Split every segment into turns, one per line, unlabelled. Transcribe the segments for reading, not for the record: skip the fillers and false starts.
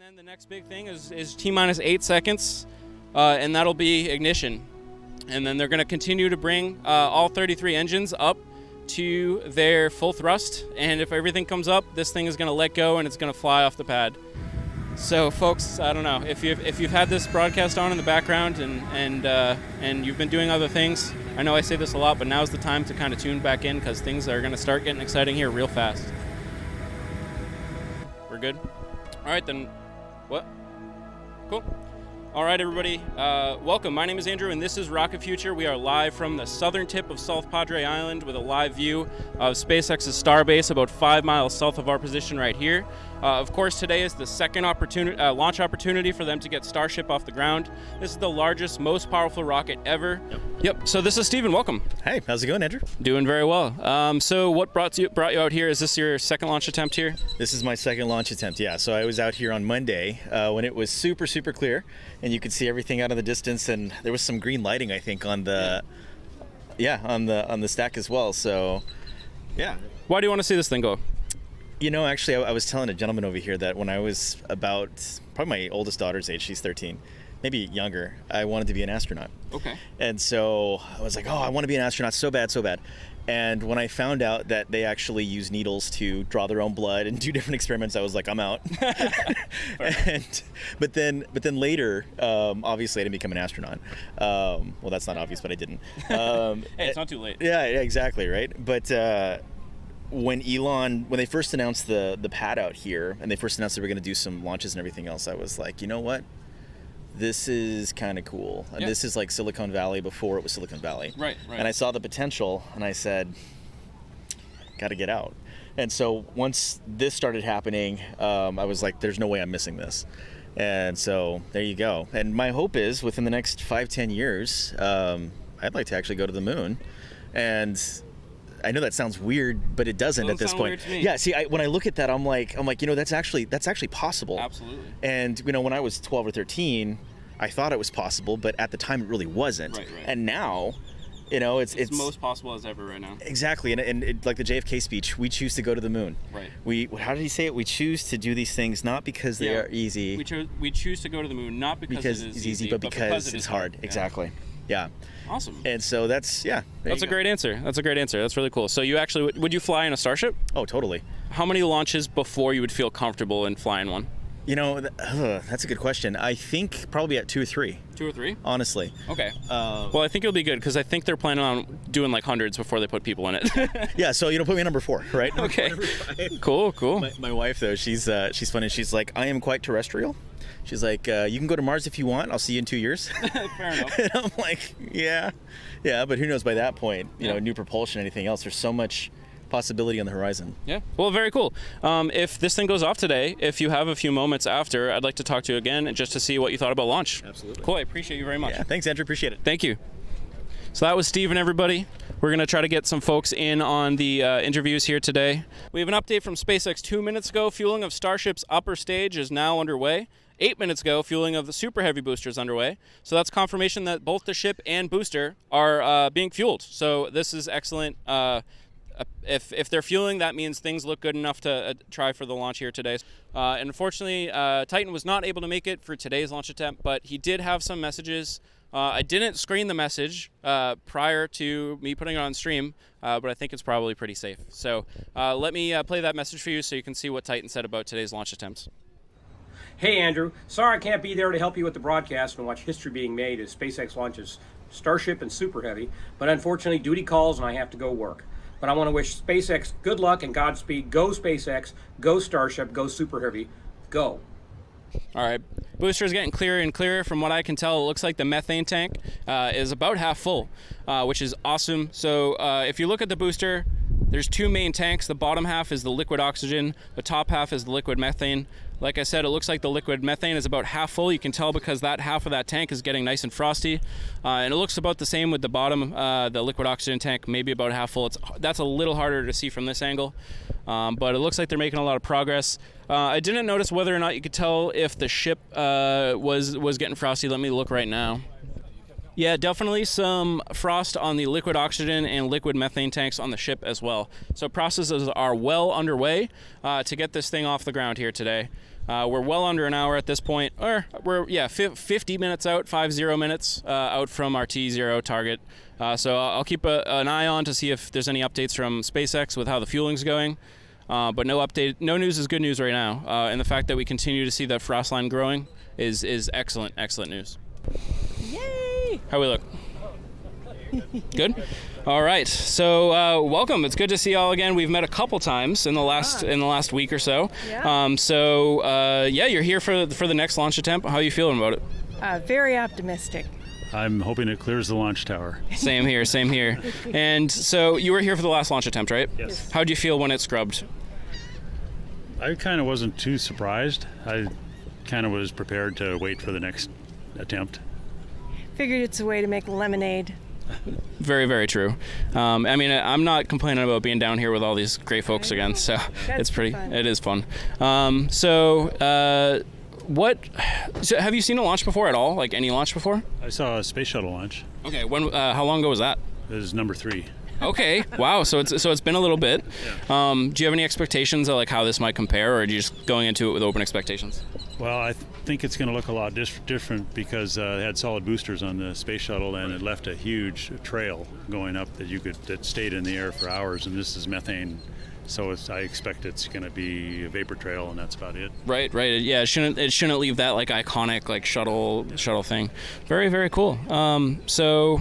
And then the next big thing is T-minus 8 seconds, and that'll be ignition. And then they're going to continue to bring all 33 engines up to their full thrust. And if everything comes up, this thing is going to let go and it's going to fly off the pad. So, folks, I don't know if you've had this broadcast on in the background and you've been doing other things. I know I say this a lot, but now's the time to kind of tune back in because things are going to start getting exciting here real fast. We're good. All right, then. What? Cool. All right, everybody. Welcome. My name is Andrew, and this is Rocket Future. We are live from the southern tip of South Padre Island with a live view of SpaceX's Starbase about 5 miles south of our position right here. Of course, today is the second launch opportunity for them to get Starship off the ground. This is the largest, most powerful rocket ever. Yep. So this is Steven. Welcome.
Hey, how's it going, Andrew?
Doing very well. So what brought you out here? Is this your second launch attempt here?
This is my second launch attempt, yeah. So I was out here on Monday when it was super, super clear, and you could see everything out in the distance, and there was some green lighting, I think, on the on the stack as well. So, yeah.
Why do you want to see this thing go?
You know, actually, I was telling a gentleman over here that when I was about probably my oldest daughter's age, she's 13, maybe younger, I wanted to be an astronaut.
Okay.
And so I was like, oh, I want to be an astronaut so bad, so bad. And when I found out that they actually use needles to draw their own blood and do different experiments, I was like, I'm out. But then later, obviously I didn't become an astronaut. Well, that's not obvious, but I didn't.
Hey, it's not too late.
Yeah, exactly, right? But when they first announced the pad out here, and they first announced they were going to do some launches and everything else, I was like, you know what? This is kind of cool. And this is like Silicon Valley before it was Silicon Valley.
Right.
And I saw the potential, and I said, got to get out. And so once this started happening, I was like, there's no way I'm missing this. And so there you go. And my hope is within the next 5-10 years, I'd like to actually go to the moon. And I know that sounds weird, but it doesn't at this point. Yeah, see, when I look at that, I'm like, you know, that's actually possible.
Absolutely.
And you know, when I was 12 or 13, I thought it was possible, but at the time it really wasn't.
Right.
And now, you know, it's
most possible as ever right now.
Exactly, and it, like the JFK speech, we choose to go to the moon.
Right.
How did he say it? We choose to do these things not because they are easy.
We choose to go to the moon not because it is easy,
but because it's hard.
Yeah.
Exactly. Yeah.
Awesome.
And so that's
a great answer. That's a great answer. That's really cool. So you actually would you fly in a Starship?
Oh, totally.
How many launches before you would feel comfortable in flying one?
You know, that's a good question. I think probably at 2 or 3.
2 or 3?
Honestly.
Okay. Well, I think it'll be good because I think they're planning on doing like hundreds before they put people in it.
Yeah. So put me number 4, right?
Okay. Cool.
My wife though, she's funny. She's like, I am quite terrestrial. She's like, you can go to Mars if you want. I'll see you in 2 years.
Fair enough.
And I'm like, yeah, but who knows by that point? You know, new propulsion, anything else. There's so much possibility on the horizon. Yeah.
Well, very cool. If this thing goes off today, if you have a few moments after, I'd like to talk to you again just to see what you thought about launch.
Absolutely.
Cool. I appreciate you very much.
Yeah. Thanks, Andrew. Appreciate it.
Thank you. So that was Steven, everybody. We're going to try to get some folks in on the interviews here today. We have an update from SpaceX 2 minutes ago. Fueling of Starship's upper stage is now underway. 8 minutes ago, fueling of the Super Heavy booster is underway. So that's confirmation that both the ship and booster are being fueled. So this is excellent. If they're fueling, that means things look good enough to try for the launch here today. And unfortunately, Titan was not able to make it for today's launch attempt, but he did have some messages. I didn't screen the message prior to me putting it on stream, but I think it's probably pretty safe. So let me play that message for you so you can see what Titan said about today's launch attempts.
Hey Andrew, sorry I can't be there to help you with the broadcast and watch history being made as SpaceX launches Starship and Super Heavy, but unfortunately duty calls and I have to go work. But I want to wish SpaceX good luck and Godspeed. Go SpaceX, go Starship, go Super Heavy, go.
All right, booster is getting clearer and clearer. From what I can tell, it looks like the methane tank is about half full, which is awesome. So if you look at the booster, there's 2 main tanks. The bottom half is the liquid oxygen. The top half is the liquid methane. Like I said, it looks like the liquid methane is about half full. You can tell because that half of that tank is getting nice and frosty. And it looks about the same with the bottom, the liquid oxygen tank, maybe about half full. That's a little harder to see from this angle. But it looks like they're making a lot of progress. I didn't notice whether or not you could tell if the ship was getting frosty. Let me look right now. Yeah, definitely some frost on the liquid oxygen and liquid methane tanks on the ship as well. So processes are well underway to get this thing off the ground here today. We're well under an hour at this point, or we're 50 minutes out, 50 minutes out from our T0 target. So I'll keep an eye on to see if there's any updates from SpaceX with how the fueling's going. But no news is good news right now. And the fact that we continue to see that frost line growing is excellent news.
Yay!
How we look? Good? All right. So welcome. It's good to see y'all again. We've met a couple times in the last week or so.
Yeah.
You're here for the next launch attempt. How are you feeling about it?
Very optimistic.
I'm hoping it clears the launch tower.
Same here. And so you were here for the last launch attempt, right?
Yes.
How'd you feel when it scrubbed?
I kind of wasn't too surprised. I kind of was prepared to wait for the next attempt.
Figured it's a way to make lemonade.
Very, very true. I mean, I'm not complaining about being down here with all these great folks again, so
That's
it's pretty.
fun.
It is fun. So have you seen a launch before at all? Like any launch before?
I saw a space shuttle launch.
Okay. When? How long ago was that?
It was number 3.
Okay. Wow. So it's been a little bit.
Yeah.
Do you have any expectations of like how this might compare, or are you just going into it with open expectations?
Well, I think it's going to look a lot different because it had solid boosters on the space shuttle, and it left a huge trail going up that stayed in the air for hours. And this is methane, so I expect it's going to be a vapor trail, and that's about it.
Right. Yeah. It shouldn't leave that like iconic like shuttle thing. Very, very cool. So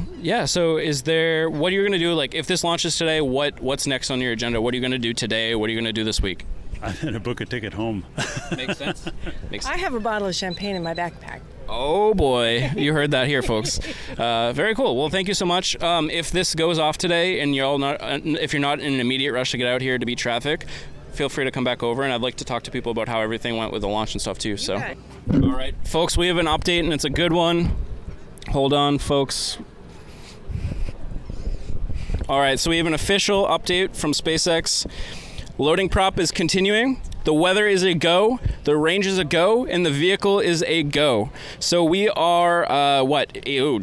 is there? What are you going to do? Like if this launches today, what's next on your agenda? What are you going to do today? What are you going to do this week?
I'm going to book a ticket home.
Makes sense.
I have a bottle of champagne in my backpack.
Oh boy, you heard that here, folks. Very cool. Well, thank you so much. If this goes off today, and if you're not in an immediate rush to get out here to beat traffic, feel free to come back over, and I'd like to talk to people about how everything went with the launch and stuff too. So,
Okay.
All right, folks, we have an update, and it's a good one. Hold on, folks. All right, so we have an official update from SpaceX. Loading prop is continuing. The weather is a go, the range is a go, and the vehicle is a go. So we are,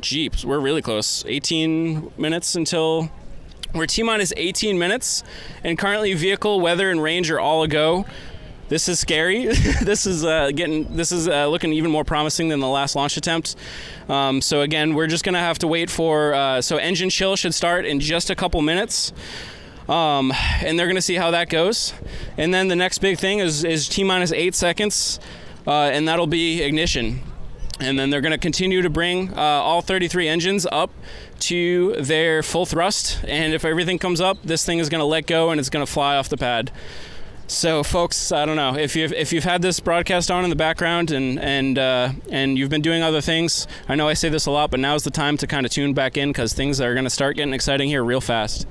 jeeps, we're really close. 18 minutes until, we're T-minus 18 minutes, and currently vehicle, weather, and range are all a go. This is scary. This is looking even more promising than the last launch attempt. So again, we're just gonna have to wait for, so engine chill should start in just a couple minutes. And they're going to see how that goes. And then the next big thing is T-minus 8 seconds, and that'll be ignition. And then they're going to continue to bring all 33 engines up to their full thrust. And if everything comes up, this thing is going to let go and it's going to fly off the pad. So, folks, I don't know if you've had this broadcast on in the background and you've been doing other things. I know I say this a lot, but now's the time to kind of tune back in because things are going to start getting exciting here real fast.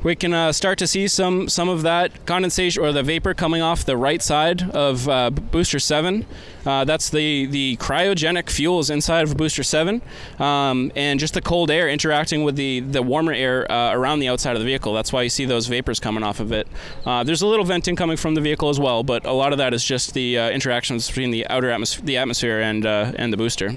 We can start to see some of that condensation or the vapor coming off the right side of Booster 7. That's the cryogenic fuels inside of Booster 7, and just the cold air interacting with the warmer air around the outside of the vehicle. That's why you see those vapors coming off of it. There's a little venting coming from the vehicle as well, but a lot of that is just the interactions between the outer atmosphere and the booster.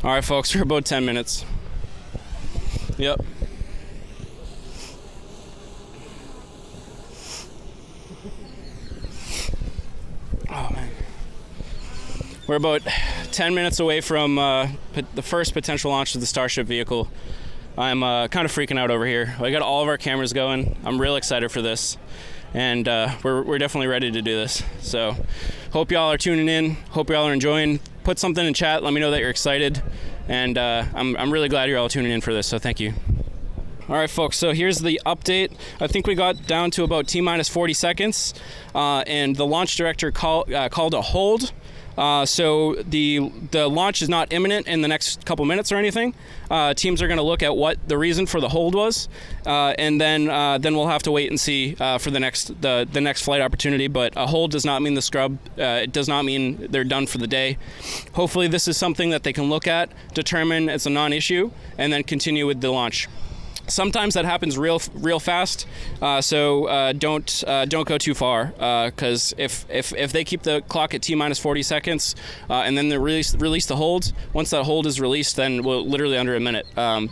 All right, folks, we're about 10 minutes. Yep. Oh, man. We're about 10 minutes away from the first potential launch of the Starship vehicle. I'm kind of freaking out over here. I got all of our cameras going. I'm real excited for this. And we're definitely ready to do this. So hope y'all are tuning in. Hope y'all are enjoying. Put something in chat. Let me know that you're excited. And I'm really glad you're all tuning in for this. So thank you. All right, folks. So here's the update. I think we got down to about T-minus 40 seconds. And the launch director called a hold. So the launch is not imminent in the next couple minutes or anything. Teams are going to look at what the reason for the hold was, and then we'll have to wait and see for the next flight opportunity. But a hold does not mean the scrub. It does not mean they're done for the day. Hopefully, this is something that they can look at, determine it's a non-issue, and then continue with the launch. Sometimes that happens real fast, so don't go too far, because if they keep the clock at T-minus 40 seconds and then they release the hold, once that hold is released, then we'll literally under a minute.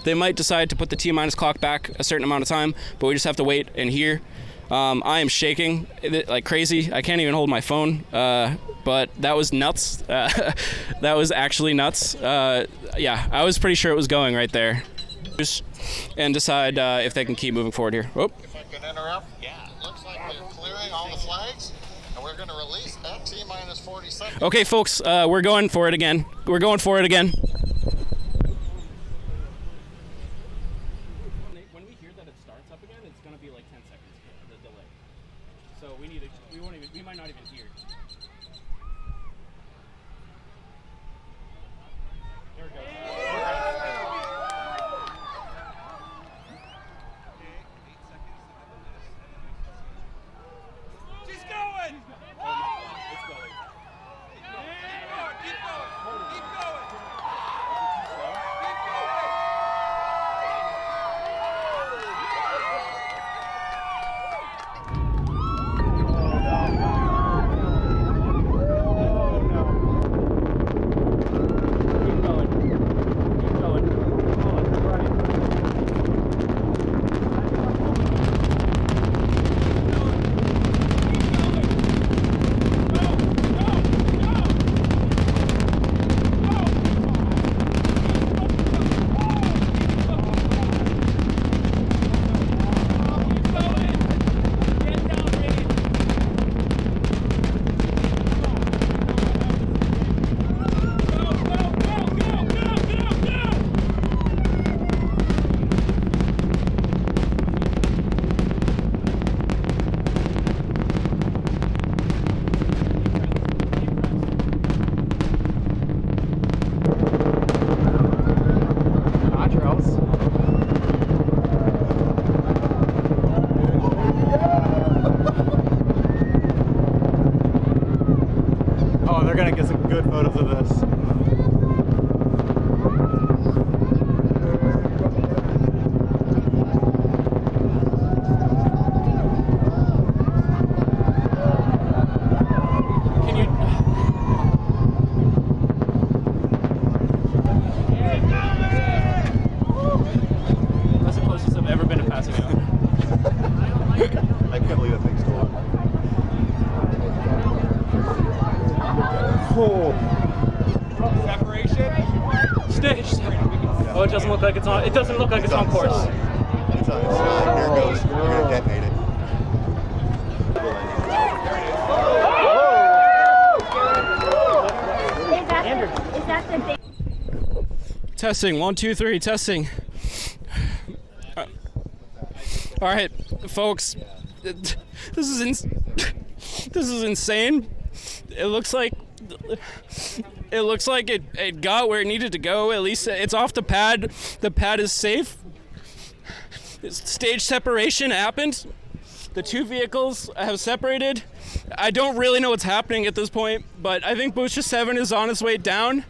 They might decide to put the T-minus clock back a certain amount of time, but we just have to wait and hear. I am shaking like crazy. I can't even hold my phone, but that was nuts. That was actually nuts. Yeah, I was pretty sure it was going right there. And decide if they can keep moving forward here. Oh.
If I can interrupt, yeah, looks like they're clearing all the flags, and we're going to release at T-minus 40 seconds.
Okay, folks, we're going for it again. We're going for it again. When we hear that it starts up again, it's going to be like 10 seconds, the delay. So we might not even hear. There we go.
Oh, they're gonna get some good photos of this.
Can you? That's the closest I've ever been to passing out.
I can't believe that thing's going.
Separation. Staged. Oh, it doesn't look like it's on. It doesn't look like it's on course.
It's on. Here it goes. We're gonna detonate it.
Is that the big?
Testing. 1, 2, 3. Testing. All right, folks. This is insane. It looks like it got where it needed to go. At least it's off the pad. The pad is safe. Stage separation happened. The two vehicles have separated. I don't really know what's happening at this point, but I think Booster 7 is on its way down.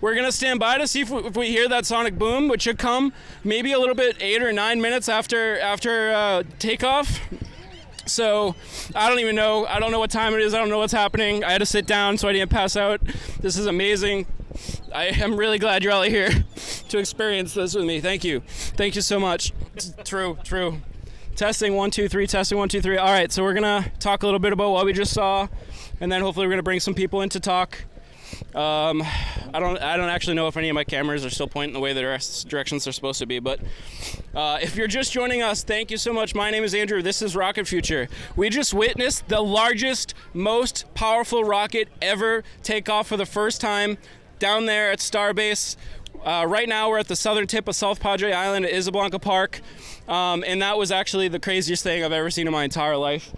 We're gonna stand by to see if we hear that sonic boom, which should come maybe a little bit 8 or 9 minutes after takeoff. So I don't even know. I don't know what time it is. I don't know what's happening. I had to sit down so I didn't pass out. This is amazing. I am really glad you're all here to experience this with me. Thank you. Thank you so much. True. Testing 1, 2, 3. Testing 1, 2, 3. All right. So we're gonna talk a little bit about what we just saw, and then hopefully we're gonna bring some people in to talk. I don't actually know if any of my cameras are still pointing the way the directions they're supposed to be, but if you're just joining us, thank you so much. My name is Andrew. This is Rocket Future. We just witnessed the largest, most powerful rocket ever take off for the first time down there at Starbase. Right now we're at the southern tip of South Padre Island at Isablanca Park, and that was actually the craziest thing I've ever seen in my entire life.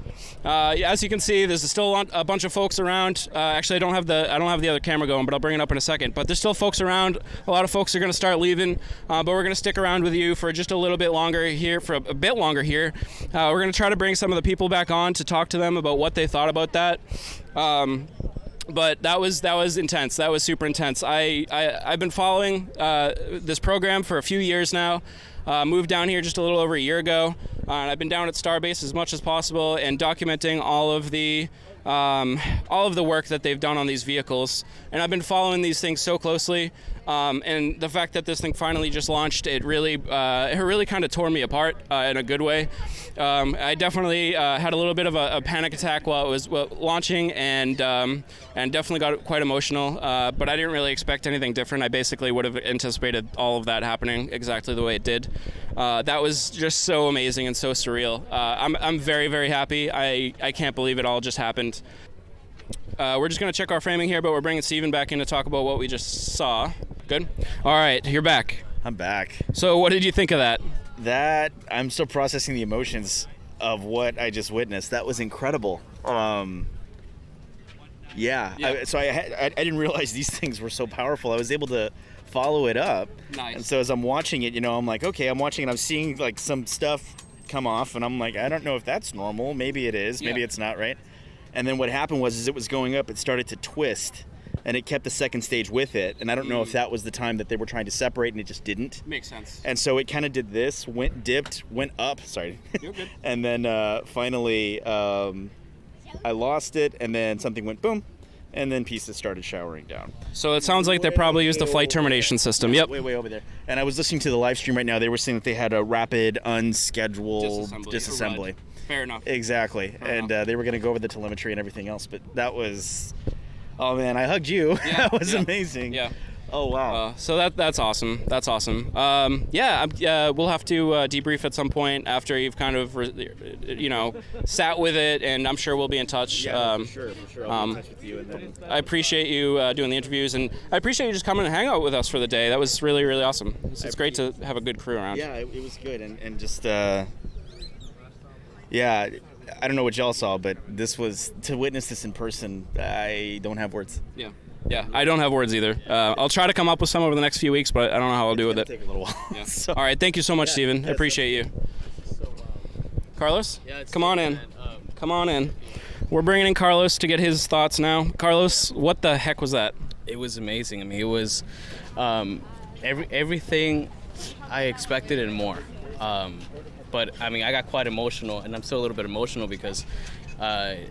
As you can see, there's still a bunch of folks around. Actually, I don't have the other camera going, but I'll bring it up in a second. But there's still folks around. A lot of folks are going to start leaving, but we're going to stick around with you for just a little bit longer here. We're going to try to bring some of the people back on to talk to them about what they thought about that. But that was intense. That was super intense. I've been following this program for a few years now. Moved down here just a little over a year ago, and I've been down at Starbase as much as possible and documenting all of the work that they've done on these vehicles. And I've been following these things so closely. And the fact that this thing finally just launched, it really kind of tore me apart in a good way. I definitely had a little bit of a panic attack while it was launching, and definitely got quite emotional. But I didn't really expect anything different. I basically would have anticipated all of that happening exactly the way it did. That was just so amazing and so surreal. I'm very, very happy. I can't believe it all just happened. We're just going to check our framing here, but we're bringing Steven back in to talk about what we just saw. Good? All right, you're back.
I'm back.
So what did you think of that?
I'm still processing the emotions of what I just witnessed. That was incredible. Yeah. I didn't realize these things were so powerful. I was able to follow it up.
Nice.
And so as I'm watching it, I'm like, okay, I'm watching and I'm seeing like some stuff come off, and I'm like, I don't know if that's normal. Maybe it is. Maybe it's not, right? And then what happened was, as it was going up, it started to twist, and it kept the second stage with it. And I don't know if that was the time that they were trying to separate, and it just didn't.
Makes sense.
And so it kind of did this, dipped, went up. Sorry.
You're good.
And then finally, I lost it, and then something went boom, and then pieces started showering down.
So it sounds like they probably used the flight termination system. Yep.
Way over there. And I was listening to the live stream right now. They were saying that they had a rapid, unscheduled disassembly.
Fair enough.
Exactly. And they were going to go over the telemetry and everything else, but that was... Oh, man, I hugged you.
Yeah,
That was amazing.
Yeah.
Oh, wow.
So that's awesome. That's awesome. We'll have to debrief at some point after you've kind of, sat with it, and I'm sure we'll be in touch.
Yeah, for sure. I'll be in touch with you. And then...
I appreciate you doing the interviews, and I appreciate you just coming and hang out with us for the day. That was really, really awesome. It's great to have a good crew around.
Yeah, it was good. And just, yeah, I don't know what y'all saw, but to witness this in person, I don't have words.
Yeah, I don't have words either. I'll try to come up with some over the next few weeks, but I don't know how I'll do with it.
It'll take a little while.
Yeah.
So,
all right, thank you so much, Steven. I appreciate you. Carlos, come on in. Come on in. We're bringing in Carlos to get his thoughts now. Carlos, what the heck was that?
It was amazing. I mean, it was everything I expected and more. But I mean, I got quite emotional, and I'm still a little bit emotional because I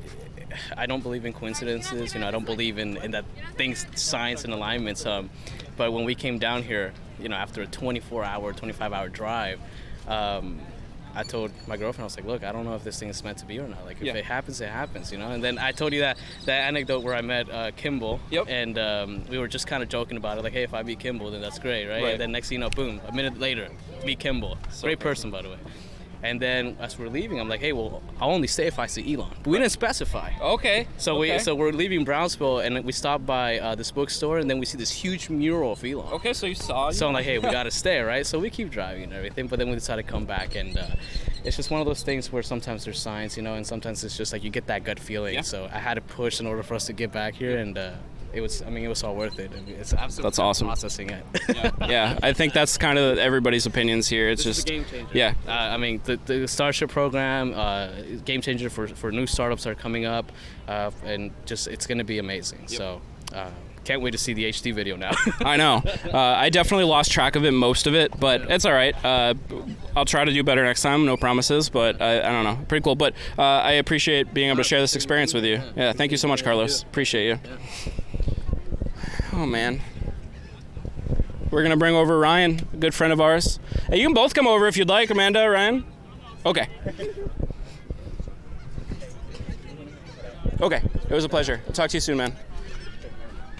don't believe in coincidences. I don't believe in that things, science and alignments. But when we came down here, after a 24-hour, 25-hour drive, I told my girlfriend, I was like, look, I don't know if this thing is meant to be or not. Like, if it happens, it happens, And then I told you that anecdote where I met Kimball.
Yep.
And we were just kind of joking about it, like, hey, if I meet Kimball, then that's great, right? And then next thing you know, boom, a minute later, meet Kimball. Great person, by the way. And then as we're leaving, I'm like, hey, well, I'll only stay if I see Elon. But we didn't specify.
Okay.
So we're leaving Brownsville, and we stop by this bookstore, and then we see this huge mural of Elon.
Okay, so you saw.
So I'm like, hey, we gotta stay, right? So we keep driving and everything, but then we decided to come back, and it's just one of those things where sometimes there's science, and sometimes it's just like you get that gut feeling. Yeah. So I had to push in order for us to get back here, and it was all worth it. It's absolutely
that's awesome.
Processing it.
Yeah, I think that's kind of everybody's opinions here. It's
this
just
is a game changer.
Yeah.
I mean, the Starship program, game changer for new startups that are coming up, and just it's going to be amazing. Yep. So. Can't wait to see the HD video now.
I know. I definitely lost track of it, most of it, but it's all right. I'll try to do better next time. No promises, but I don't know. Pretty cool. But I appreciate being able to share this experience with you. Yeah, thank you so much, Carlos. Appreciate you. Oh, man. We're going to bring over Ryan, a good friend of ours. Hey, you can both come over if you'd like, Amanda, Ryan. Okay. Okay. It was a pleasure. I'll talk to you soon, man.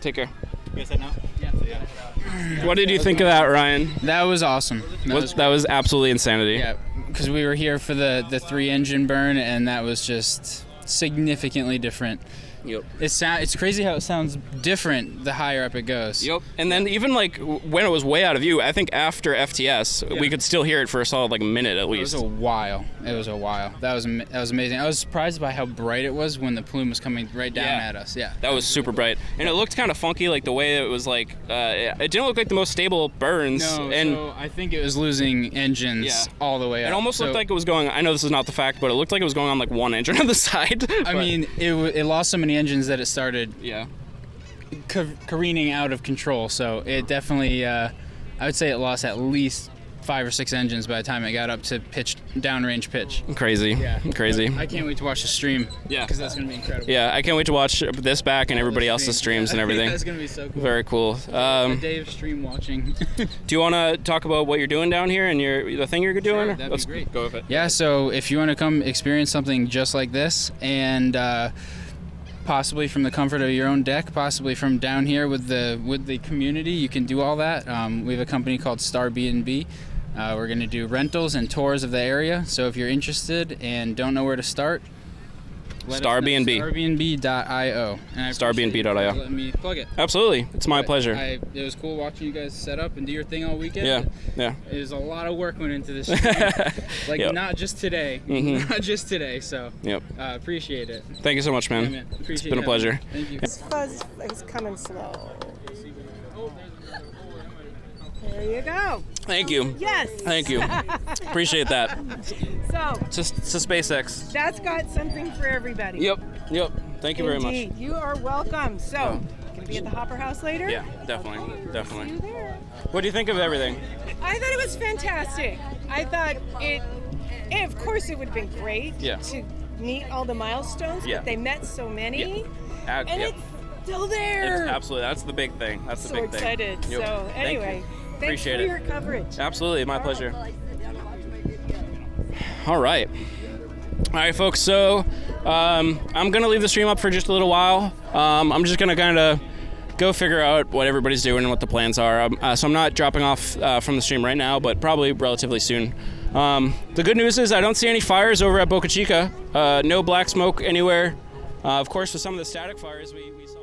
Take care.
You guys head now? Yeah.
What did you think of that, Ryan?
That was awesome.
That was absolutely insanity.
Yeah, because we were here for the 3-engine burn, and that was just significantly different.
Yep.
It's crazy how it sounds different the higher up it goes.
Yep. And then even like when it was way out of view, I think after FTS, we could still hear it for a solid like minute at least.
It was a while. That was amazing. I was surprised by how bright it was when the plume was coming right down at us. Yeah.
That was super bright, and it looked kind of funky, like the way it was like. It didn't look like the most stable burns.
No.
And
so I think it was losing engines all the way up.
It almost looked like it was going. I know this is not the fact, but it looked like it was going on like one engine on the side.
I mean, it lost so many engines that it started careening out of control. So it definitely, I would say it lost at least 5 or 6 engines by the time it got up to downrange pitch.
Crazy.
Yeah.
Crazy.
I can't wait to watch the stream.
Yeah.
Because that's going to be incredible.
Yeah, I can't wait to watch this back and everybody else's streams and everything.
That's going to be so cool.
Very cool.
A day of stream watching.
Do you want to talk about what you're doing down here and the thing you're doing?
Sure, that'd be great.
Go with it.
Yeah, so if you want to come experience something just like this and possibly from the comfort of your own deck, possibly from down here with the community, you can do all that. We have a company called Starbase. We're going to do rentals and tours of the area. So if you're interested and don't know where to start,
Starbase.
Starbase.io.
Starbase.io.
Let me plug it.
Absolutely. It's my pleasure.
It was cool watching you guys set up and do your thing all weekend.
Yeah.
It was a lot of work went into this.
Yep.
Not just today.
Mm-hmm.
Not just today. So
Yep.
Appreciate it.
Thank you so much, man.
Yeah, man.
It's been a pleasure.
Thank you.
This fuzz is coming slow. There you go.
Thank you.
Yes.
Thank you. Appreciate that.
So,
To SpaceX.
that's got something for everybody.
Yep. Thank you very much.
Indeed. You are welcome. So, gonna be at the Hopper House later?
Yeah, definitely.
See you there.
What do you think of everything?
I thought it was fantastic. I thought and of course it would have been great to meet all the milestones,
Yeah.
but they met so many,
Yeah.
and
Yep.
it's still there.
Absolutely. That's the big thing. That's the
So
big thing.
excited.
Yep.
So anyway, thanks
Appreciate
for
it.
your coverage.
Absolutely. My pleasure. All right, folks. So I'm going to leave the stream up for just a little while. I'm just going to kind of go figure out what everybody's doing and what the plans are. So I'm not dropping off from the stream right now, but probably relatively soon. The good news is I don't see any fires over at Boca Chica. No black smoke anywhere. Of course, with some of the static fires we saw.